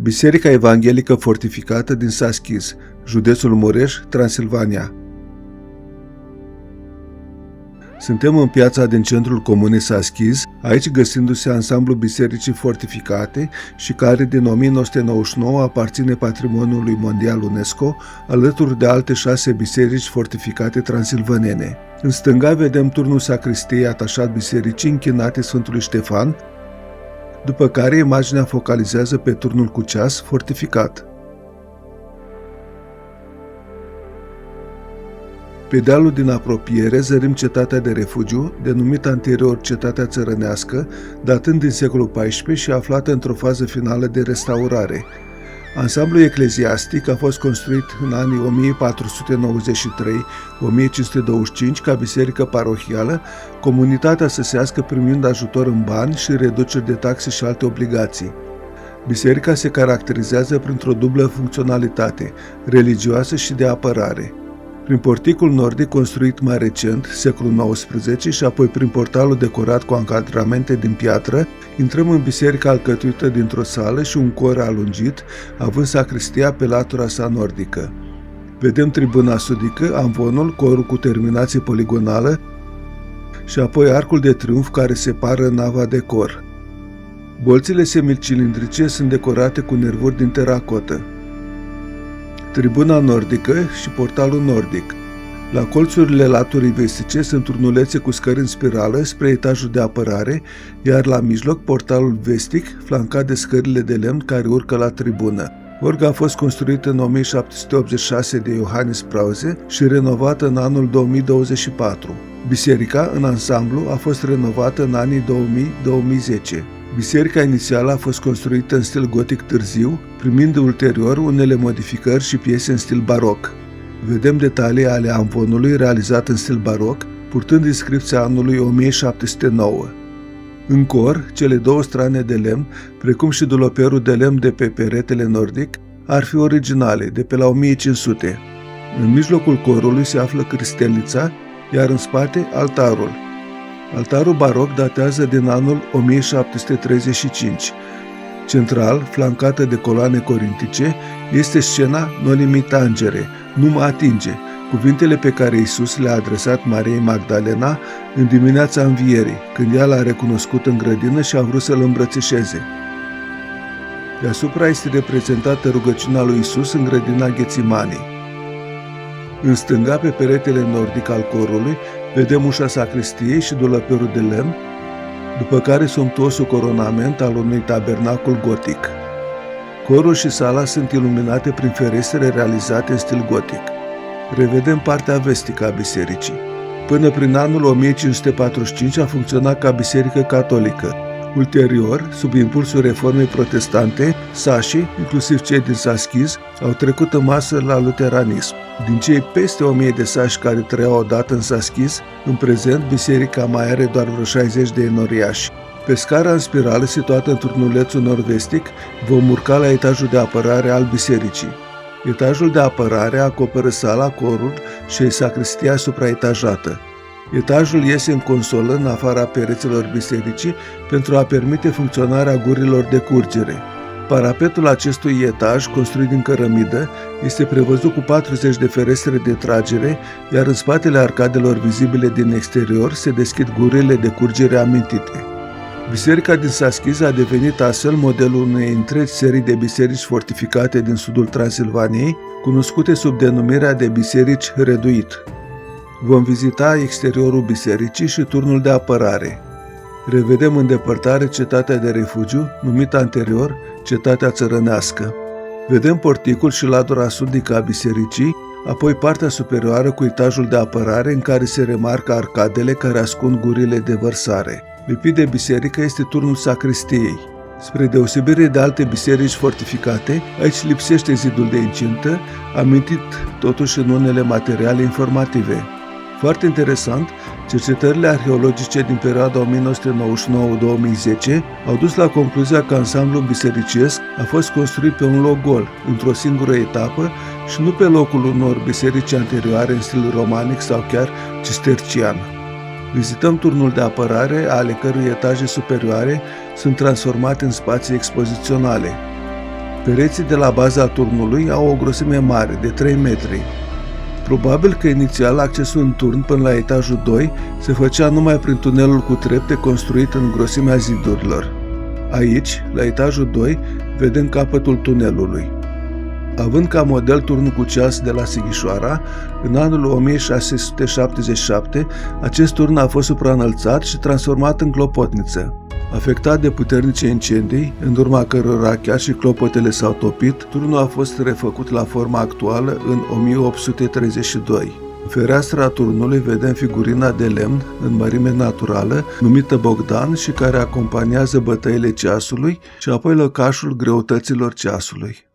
Biserica Evanghelică Fortificată din Saschiz, județul Mureș, Transilvania. Suntem în piața din centrul comunei Saschiz, aici găsindu-se ansamblul bisericii fortificate și care din 1999 aparține patrimoniului mondial UNESCO, alături de alte 6 biserici fortificate transilvanene. În stânga vedem turnul sacristiei atașat bisericii închinate Sfântului Ștefan, după care imaginea focalizează pe turnul cu ceas fortificat. Pe dealul din apropiere zărim cetatea de refugiu, denumită anterior Cetatea Țărănească, datând din secolul XIV și aflată într-o fază finală de restaurare. Ansamblul ecleziastic a fost construit în anii 1493-1525 ca biserică parohială, comunitatea săsească primind ajutor în bani și reduceri de taxe și alte obligații. Biserica se caracterizează printr-o dublă funcționalitate, religioasă și de apărare. Prin porticul nordic construit mai recent, secolul XIX, și apoi prin portalul decorat cu ancadramente din piatră, intrăm în biserica alcătuită dintr-o sală și un cor alungit, având sacristia pe latura sa nordică. Vedem tribuna sudică, amvonul, corul cu terminație poligonală și apoi arcul de triumf care separă nava de cor. Bolțile semicilindrice sunt decorate cu nervuri din teracotă. Tribuna nordică și portalul nordic. La colțurile laturii vestice sunt turnulețe cu scări în spirală spre etajul de apărare, iar la mijloc portalul vestic, flancat de scările de lemn care urcă la tribună. Orga a fost construită în 1786 de Johannes Brause și renovată în anul 2024. Biserica, în ansamblu, a fost renovată în anii 2000-2010. Biserica inițială a fost construită în stil gotic târziu, primind ulterior unele modificări și piese în stil baroc. Vedem detalii ale amvonului realizat în stil baroc, purtând inscripția anului 1709. În cor, cele 2 strane de lemn, precum și duloperul de lemn de pe peretele nordic, ar fi originale, de pe la 1500. În mijlocul corului se află cristelnița, iar în spate altarul. Altarul baroc datează din anul 1735. Central, flancată de coloane corintice, este scena "Non mi tangere", nu mă atinge, cuvintele pe care Iisus le-a adresat Mariei Magdalena în dimineața învierii, când ea l-a recunoscut în grădină și a vrut să-l îmbrățișeze. Deasupra este reprezentată rugăciunea lui Iisus în grădina Ghețimanii. În stânga, pe peretele nordic al corului, vedem ușa sacristiei și dulăperul de lemn, după care sumptuosul coronament al unui tabernacul gotic. Corul și sala sunt iluminate prin ferestre realizate în stil gotic. Revedem partea vestică a bisericii. Până prin anul 1545 a funcționat ca biserică catolică. Ulterior, sub impulsul reformei protestante, sașii, inclusiv cei din Saschiz, au trecut în masă la luteranism. Din cei peste 1000 de sași care trăiau odată în Saschiz, în prezent, biserica mai are doar vreo 60 de enoriași. Pe scara în spirală, situată în turnulețul nord-vestic, vom urca la etajul de apărare al bisericii. Etajul de apărare acoperă sala, corul și sacristia supraetajată. Etajul iese în consolă în afara pereților bisericii pentru a permite funcționarea gurilor de curgere. Parapetul acestui etaj, construit din cărămidă, este prevăzut cu 40 de ferestre de tragere, iar în spatele arcadelor vizibile din exterior se deschid gurile de curgere amintite. Biserica din Saschiz a devenit astfel modelul unei întregi serii de biserici fortificate din sudul Transilvaniei, cunoscute sub denumirea de biserici Reduit. Vom vizita exteriorul bisericii și turnul de apărare. Revedem în depărtare cetatea de refugiu, numită anterior Cetatea Țărănească. Vedem porticul și latura sudică a bisericii, apoi partea superioară cu etajul de apărare în care se remarcă arcadele care ascund gurile de vărsare. Lipit de biserică este turnul sacristiei. Spre deosebire de alte biserici fortificate, aici lipsește zidul de incintă, amintit totuși în unele materiale informative. Foarte interesant, cercetările arheologice din perioada 1999-2010 au dus la concluzia că ansamblul bisericesc a fost construit pe un loc gol, într-o singură etapă și nu pe locul unor biserici anterioare în stil romanic sau chiar cistercian. Vizităm turnul de apărare, ale cărui etaje superioare sunt transformate în spații expoziționale. Pereții de la baza turnului au o grosime mare, de 3 metri. Probabil că inițial accesul în turn până la etajul 2 se făcea numai prin tunelul cu trepte construit în grosimea zidurilor. Aici, la etajul 2, vedem capătul tunelului. Având ca model turnul cu ceas de la Sighișoara, în anul 1677, acest turn a fost supraînălțat și transformat în clopotniță. Afectat de puternice incendii, în urma cărora chiar și clopotele s-au topit, turnul a fost refăcut la forma actuală în 1832. În fereastra turnului vedem figurina de lemn în mărime naturală, numită Bogdan și care acompaniază bătăile ceasului și apoi lăcașul greutăților ceasului.